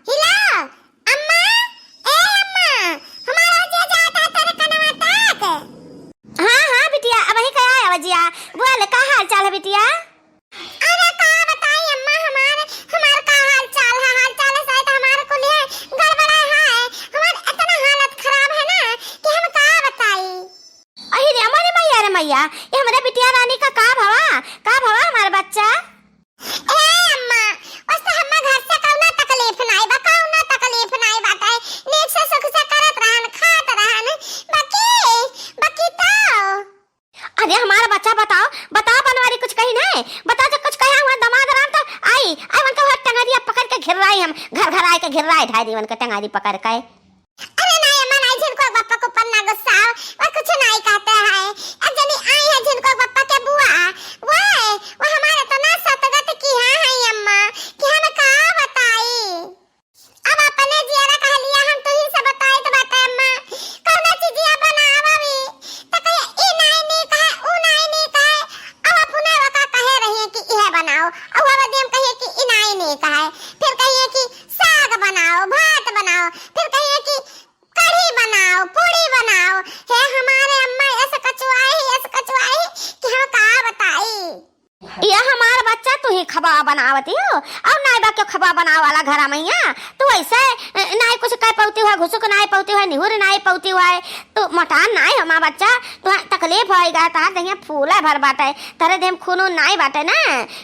हिला अम्मा, ए अम्मा, हमारा जे जाता है तेरे कनवा तक। हाँ हाँ बिटिया, अब वही क्या है बजिया, बोल का हाल चाल है बिटिया? अरे का बताई अम्मा, हमारे हमार का हाल चाल है, हाल चाल है शायद हमारे को लिए गड़बड़ा है, हमार इतना हालत खराब है ना कि हम का बताई। अरे रे हमारे मैया, रे मैया, ये हमारे बिटिया रानी का का भवा हमारा बच्चा। ए अम्मा, उससे हम्मा घर से कौना तकलीफ नहीं बा, कौना तकलीफ नहीं बाटे, नीक से सुख से करत रहन, खात रहन, बाकी तो अरे हमारा बच्चा बताओ बनवारी कुछ कही नहीं, बता जो कुछ कहे हुआ दमाद राम तो आई वन का टंगारिया पकड़ के घिर रही, हम घर आए के घिर रहा है ढाई वन का टंगारी पकड़ के। अरे नहीं अम्मा नहीं, जिनको पापा को पन्ना गुस्सा और कुछ नहीं कहते हैं, अब जनी आई है जिनको पापा के बुआ वो हमारे तो ना सतगत की है अम्मा कि हम का बताई। अब अपने जियारा कह लिया, हम तो ही सब बताई तो बात अम्मा, कौन चीजिया बनावा भी तो कहे ई नहीं कहे ऊ नहीं कहे, अब अपने वका कहे रही है कि यह बनाओ, और वो देम कहे कि ई नहीं कहे, फिर कहिए कि साग बनाओ, भात बनाओ, फिर कहिए कि कढ़ी बनाओ, पूरी बनाओ, हे हमारे अम्मा ऐसे कचुआई कि हम का बताई। ये हमारा बच्चा तू ही खबा बनावती हो, अब नहीं बा क्यों खबा बनाव वाला घर मैया, तू ऐसे नहीं कुछ कह पाती हुआ, घुसुक नहीं पाती हुआ, निहुर नहीं पाती हुआ, तो मटान नहीं हमारा बच्चा, तो तकलीफ होएगा, तार दहिया फूला भर बाटे, तारे देह खून नहीं बाटे ना,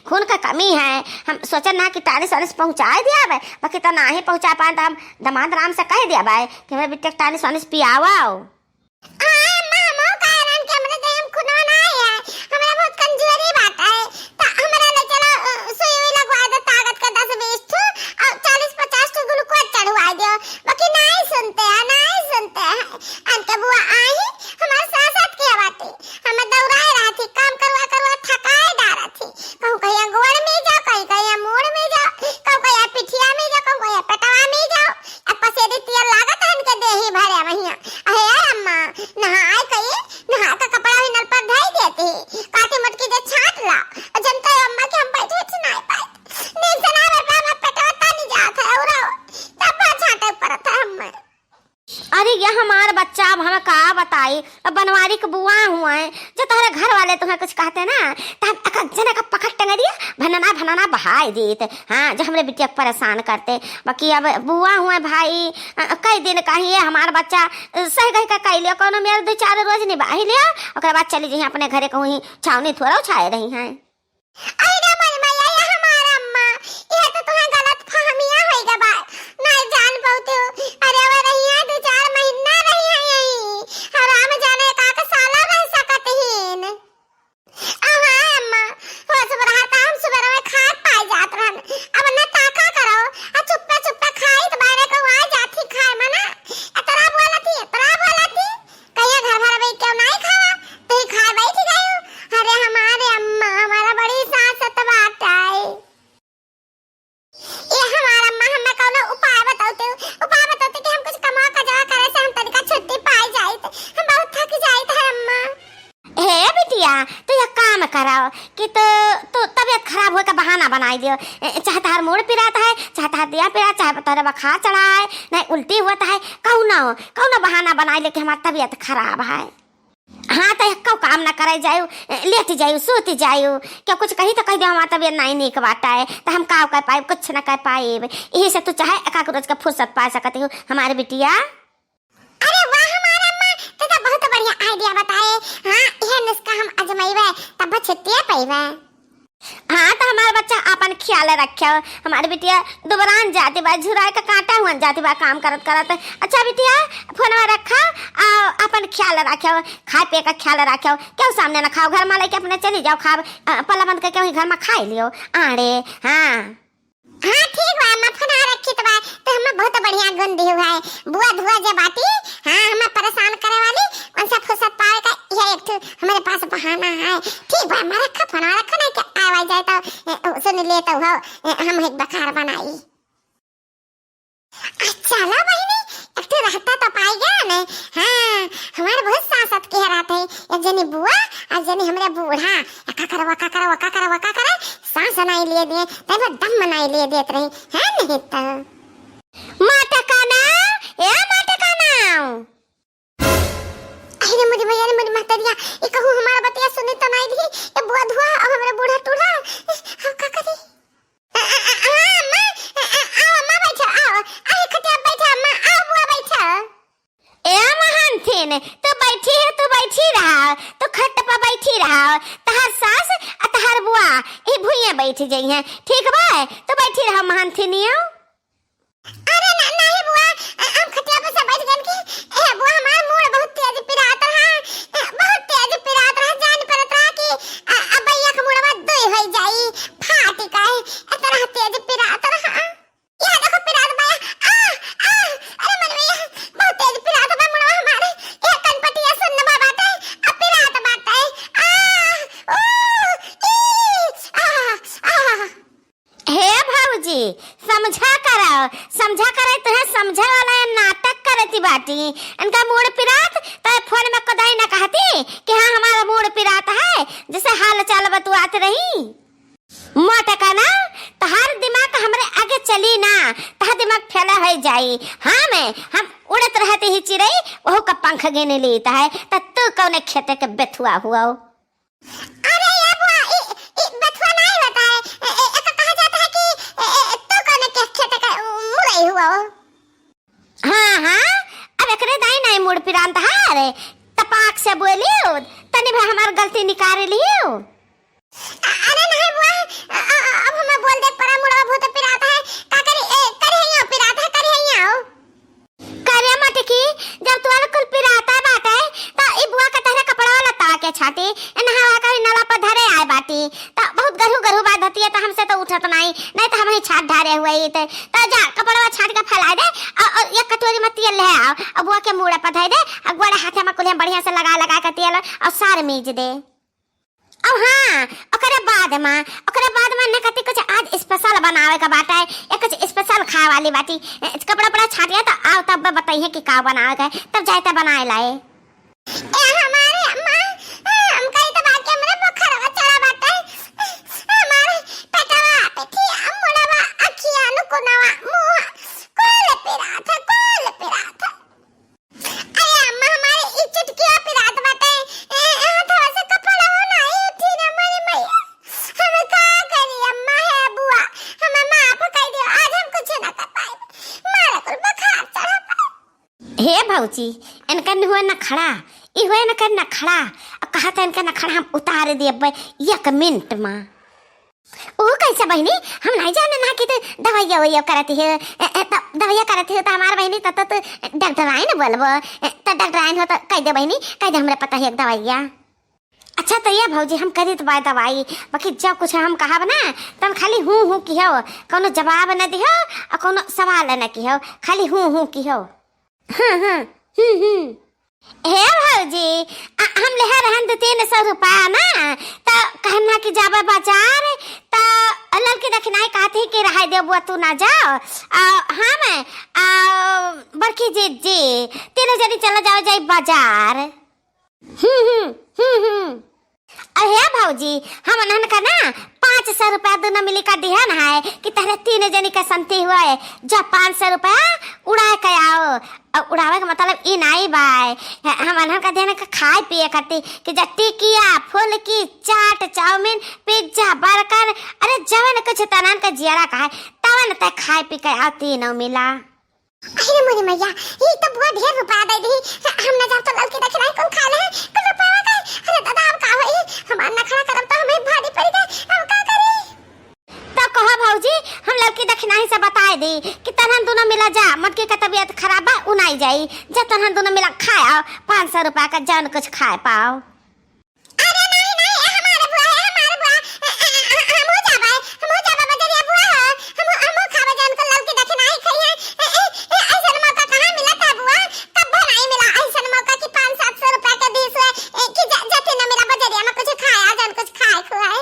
खून का कमी है, हम सोचे ना कि टानी सोनिस पहुंचा दिया भाई, बाकी तो ना ही पहुंचा पाए तो हम दमाद राम से कह दिया भाई कि मेरे बेटे टानी सोनिस पियावाओ। हमारा बच्चा अब हमें का बताई, अब बनवारी के बुआ हुआ है, जो तुम्हारे घर वाले तुम्हें कुछ कहते ना तो हम एक जना का पकड़ टंग दिया, भनना बहाई देते, हाँ जो हमारे बिटिया परेशान करते, बाकी अब बुआ हुआ भाई कई दिन कहिए हमारा बच्चा सही गई का कह लिया, कौन मेरे 2-4 रोज निभा ही लिया, और बाद चली जी अपने घरे कहूँ छावनी थोड़ा छाए रही हैं। तो यह काम कराओ कि तो तबियत खराब हो का बहाना बनाई दियो, चाहे तार मुड़ पिराता है, चाहे तार दिया पिरा, चाहे तारा बुखार चढ़ा है, नहीं उल्टी होता है, कौन बहाना बनाई ले कि हमारी तबियत खराब है। हाँ तो कौ काम ना करे जायु, लेती जायु, सोती जायु, क्या कुछ कही तो कह दो हमारी तबियत नहीं नीक बाटा है, तो हम का कर पाए, कुछ ना कर पाए, यही से तू चाहे एकाक रोज का फुर्सत पा सकती हो हमारे बिटिया। अरे वाह हमारा अम्मा, तो बहुत बढ़िया आइडिया बताए, हाँ यह नुस्खा हम आजमाइबे तब छुट्टियां पाइबे। हाँ तो हमारा बच्चा अपन ख्याल रखे, हमारी बिटिया दोबारा जाती बा, झुराए का कांटा हुआ जाती बा काम करत। अच्छा बिटिया फोन में रखा, अपन ख्याल रखे, खाए पे का ख्याल रखे, क्यों सामने ना खाओ, घर में लेके अपने चली जाओ, खा पल्ला बंद करके वहीं घर में खा लियो आड़े। हाँ हाँ ठीक बा अम्मा, फोन रखी तो हम बहुत बढ़िया गुण दी हुआ है, बुआ धुआ जे बाती, हाँ हमें परेशान करे वाली उनसे फुर्सत पाए का यह एक हमारे पास बहाना है। ठीक बा अम्मा, रखा फोन रखा, नहीं क्या आवाज जाए तो सुन लेता हो, हम एक बखार बनाई। अच्छा लो बहिनी, एक तो रहता तो पाई गया ने, हाँ हमारे बहुत सासत कह रहा था, एक जनी बुआ और जनी हमारे बूढ़ा, वका करा सांस नहीं लिए दिए, तब दम नहीं लिए देते रही है नहीं तो माता का नाम ए माता का नाम। अरे मुझे भैया ने मुझे मातरिया ये कहूँ हमारा बतिया सुनी तो नहीं दी ये बुआ धुआ और हमारा बूढ़ा टूढ़ा हम का करी। हां अम्मा आओ अम्मा बैठो आओ आई खटिया बैठो अम्मा आओ बुआ बैठो। ए महान थीन तो बैठी है तो बैठी रहा तो खट पर बैठी रहा तहार सास आ तहार बुआ ई भुइया बैठ जाई है ठीक बा तो बैठी रहा महान थीनियो। अरे नहीं बुआ हम खटिया पे से बैठ गन की ए बुआ हमारा मुंह बहुत तेज पिरात रहा बहुत तेज पिरात रहा जान परत रहा कि अब भैया का मुंह में दोई होई जाई फाटी काए इतना तेज पिरात रहा। ये देखो पिरात भैया अरे मन भैया बहुत तेज पिरात बा मुंह हमारे ये कनपटिया सुन ना बात है अब पिरात बात है हे भौजी समझा करे तो है समझा वाला नाटक करती बाटी इनका मूड पिरात तो फोन में कदाई ना कहती कि हाँ हमारा मूड पिरात है जैसे हाल चाल बतुआत रही मोटा का ना तहार दिमाग हमरे आगे चली ना तहार दिमाग फैला हो जाई। हम उड़त रहते ही चिड़ई वह का पंख गिने लेता है तो तू कौन खेते के बेथुआ हुआ हो। अरे ये बुआ ये बथुआ नहीं होता है ऐसा कहा जाता है कि तो कौन के खेत का मुरई हुआ हो। हाँ अब एकरे दाई नहीं मुड़ पिरांत हारे तपाक से बोलियो तनी भाई हमार गलती निकाल लियो। अरे नहीं बुआ अब हमें बोल दे परा मुड़ा भूत पिराता है का करे यहाँ पिराता है करे यहाँ करे मत की जब तुम्हारे कुल पिराता बात है तो ई बुआ का तरह कपड़ा वाला ताके छाटी नहावा का नला पर धरे आए बाटी तो बहुत गरहु बात होती है तो हमसे तो उठत नहीं तो हम ही छाट ढारे हुए तो जा कपड़ा छाट के फैला दे और एक कटोरी में तेल ले आओ और बुआ के मुंह पर धर दे और गोड़ा हाथ में कुल बढ़िया से लगा के तेल और सार मीज दे। अब हाँ ओकरे बाद में न कति कुछ आज स्पेशल बनावे का बात है एक कुछ स्पेशल खाए वाली बाटी कपड़ा छाटिया तो आओ तब बताइए कि का बनावे का तब जाए तो बनाए लाए। ए हमारे अम्मा हम कहीं तो बात के हमरे बुखार का चला बात है हमारे पेटवा पेटी मुड़वा अखियां नुकुनवा मुंह कोल पिरात अरे अम्मा हमारे ई चुटकिया पिरात बात है थोड़ा सा कपड़ा होना है उठी ना मेरी मैया हम का करी अम्मा है बुआ हम माफ कर दो आज हम कुछ ना कर पाए मारे को बुखार चढ़ा पाए। हे भौजी इनका हुआ न खड़ा ई हुआ न करना खड़ा कहा था इनका न खड़ा हम उतार दिए एक मिनट में ओ कैसे बहनी हम नहीं जाने ना कि दवाइया करती है दवाइया करती है तो हमारे बहनी तो डॉक्टर आए ना बोलबो तो डॉक्टर आए हो तो कह दे बहनी कह दे हमरे पता है दवाइया। अच्छा तो ये भौजी हम करी तो दवाई बाकी जब कुछ हम कहा ना तब खाली हूँ की हो कोनो जवाब न दिहो और कोनो सवाल न की हो खाली हूँ की हो। हे भौजी हम ले रहन 300 रुपया ना तो कहना कि जाबे बाजार तो लड़की दखनाई कहती कि रहा दे बुआ तू ना जाओ हम बड़की जी तीनों जनी चला जाओ जाए बाजार। अरे भौजी हम नहन का ना 500 रुपया दोनों मिली का दिहन है कि तेरे 3 जनी का संति हुआ है जब 500 रुपया उड़ा के आओ और उड़ावे का मतलब ई नहीं बाय हम नहन का देने का खाए पिए करती कि जब टिकिया फुल्की चाट चाउमीन पिज्जा बर्गर अरे जवन कुछ तनन का जियारा का है तवन तक खाए पी के आओ तीनों मिला। अरे मोरी मैया ये तो बहुत ढेर रुपया दे दी हम ना जाओ तो लड़की देखना है कौन खा ले कुछ रुपया का अरे दादा हम का होई हमार ना खड़ा करम तो हमें भारी पड़ गए हम का करी तो कहो भौजी हम लड़की देखना ही से बताए दी कि तनहन दोनों मिला जा मटकी का तबीयत खराब है उनाई जाई जब तनहन दोनों मिला खाओ 500 रुपया का जान कुछ खाए पाओ। अरे नहीं हमारे बुआ हम हो जाबे बजरिया बुआ हम खावे जान को लड़की देखना ही खाई है ऐसा मौका कहां मिला था बुआ कब नहीं मिला ऐसा मौका कि 500-700 रुपया के 20 कि जते ना मेरा बजरिया में कुछ खाया जान कुछ खाए खुआए।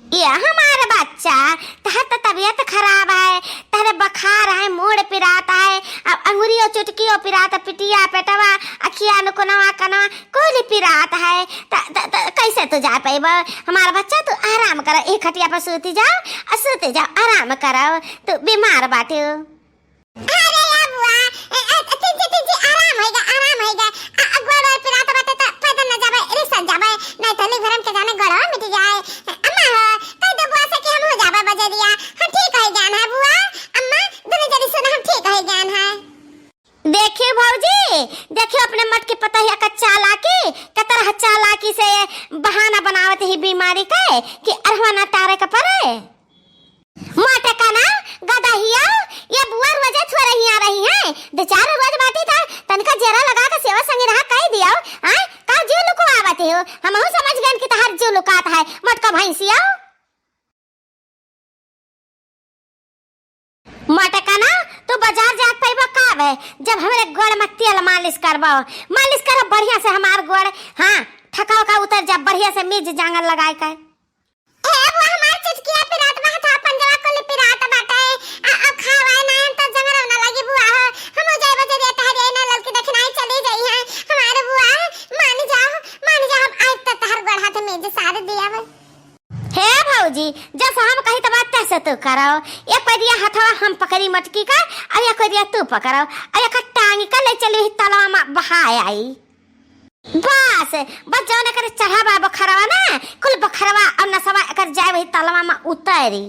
ये हमारा बच्चा तहर तो तबीयत खराब है तेरे बखार है, मोड़ पिराता है, अब अंगुरियों चुटकियों पिराता, पिटिया पेटवा अखिया नुकनवा कनवा कोली पिरात है। कैसे तो जा पाइब? हमारा बच्चा तू आराम कर, एक खटिया पर सोती जाओ और सोते जाओ, आराम करो, तू बीमार बाटे। अरे या बुआ तिजी आराम होइगा गोड़ पिरात बाटे त पैदल न जाबे, रिक्शा जाबे, नहीं तो ली भरम के जाने गोड़ मिट जाए। अम्मा हो कह दे बुआ से कि हम हो जाबे बजरिया, हम ठीक हो जान है बुआ। अम्मा दुनु जरी सुन हम ठीक हो जान है। देखियो भौजी, देखियो अपने मट के पता है कच्चा लाकी कतर हच्चा लाकी से बहाना बनावत ही बीमारी का कि अरहना तारे का परे मोटे का ना गदा हिया ये बुआ रोज थोड़ा ही आ रही है, दो चार रोज बाटी था तनका जरा लगा के सेवा संगे रहा कह दिया हां का जो लुको आवते हो, हम हो समझ गए कि तहर जो लुकात है मटका भैंसिया मटका तो बाजार जा पैबो काब है जब हमरे गोड़ में तेल मालिश करबो, मालिश कर बढ़िया से हमार गोड़ हां ठकाव का उतर जा बढ़िया से मिर्च जांगल लगाए के। ए वो हमार चुटकिया पिरात बा था पंजवा को ले पिरात बाटे आ खावा ना त जंगरा ना लगी बुआ हम हो जाए बजरिया तहरे ना ललकी देखनाई चली गई है हमारे बुआ। मान जा हम आज तक तहर गोड़ हाथ में जे सारे दिया बे। हे भौजी जैसा हम कही तो बात तैसे तू करो, एक पैदिया हथवा हम पकड़ी मटकी का और एक पैदिया तू पकड़ो और एक टांगी का ले चली तलवा में बहाए आई बस जाने करे चढ़ावा बखरवा ना कुल बखरवा और नसवा कर जाए वही तलवा में उतरी।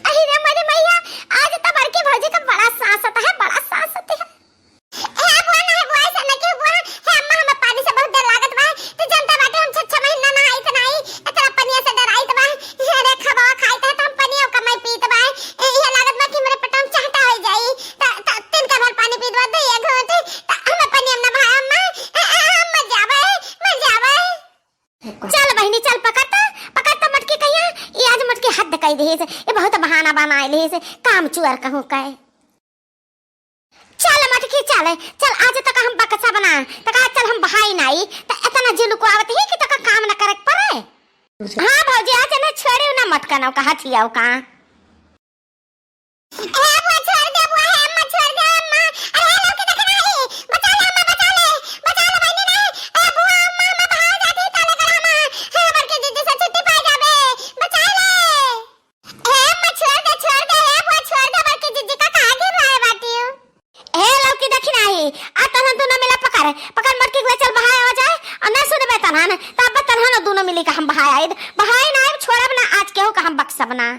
अही रे मेरी मैया आज तो बड़की भौजी का बड़ा सांसत है, बड़ा सांसत है। ए बुआ ना बुआ से ना के बुआ हे अम्मा हम पानी से बहुत डर लागत बा तो जनता बाटे हम 6 महीना ना आई त नहीं इतना पनिया से डराई त बा रे खबा खाई त हम पनिया कमाई पीत बा ये लागत बा कि मेरे पेटम चाहता हो जाई त तीन का भर पानी पीत बा दे एक घंटे त हम पनिया ना भाई अम्मा मर जावे। चल बहनी चल पकड़ता मटकी कहिया ये आज मटकी हद कई दे से ये बहुत बहाना बनाए ले से काम चुअर कहूं कहे। चल मटकी चल आज तक हम बक्सा बना तक चल हम बहाई नहीं त इतना जुलू को आवत ही कि तक काम न करे पड़े। हां भौजी आज न छोड़े ना मटका ना का हथियाओ का ए बुआ छोड़ दे बुआ है अम्मा छोड़ दे अम्मा अरे लोग के देखना है बचा ले अम्मा बचा ले बहनी नहीं ए बुआ अम्मा मैं बाहर जाती ताले कर अम्मा है बड़के दीदी से छुट्टी पा जाबे बचा ले ए अम्मा छोड़ दे है बुआ छोड़ दे बड़के दीदी का कहां गिर रहा है बाटी ए लौकी देखी नहीं आ तन दोनों मिला पकड़ मटकी को चल बहाए हो जाए और ना सुने तनहन तब तनहन दोनों मिली का हम बहाए ना छोड़ब ना आज केहू का हम बक्सा बना।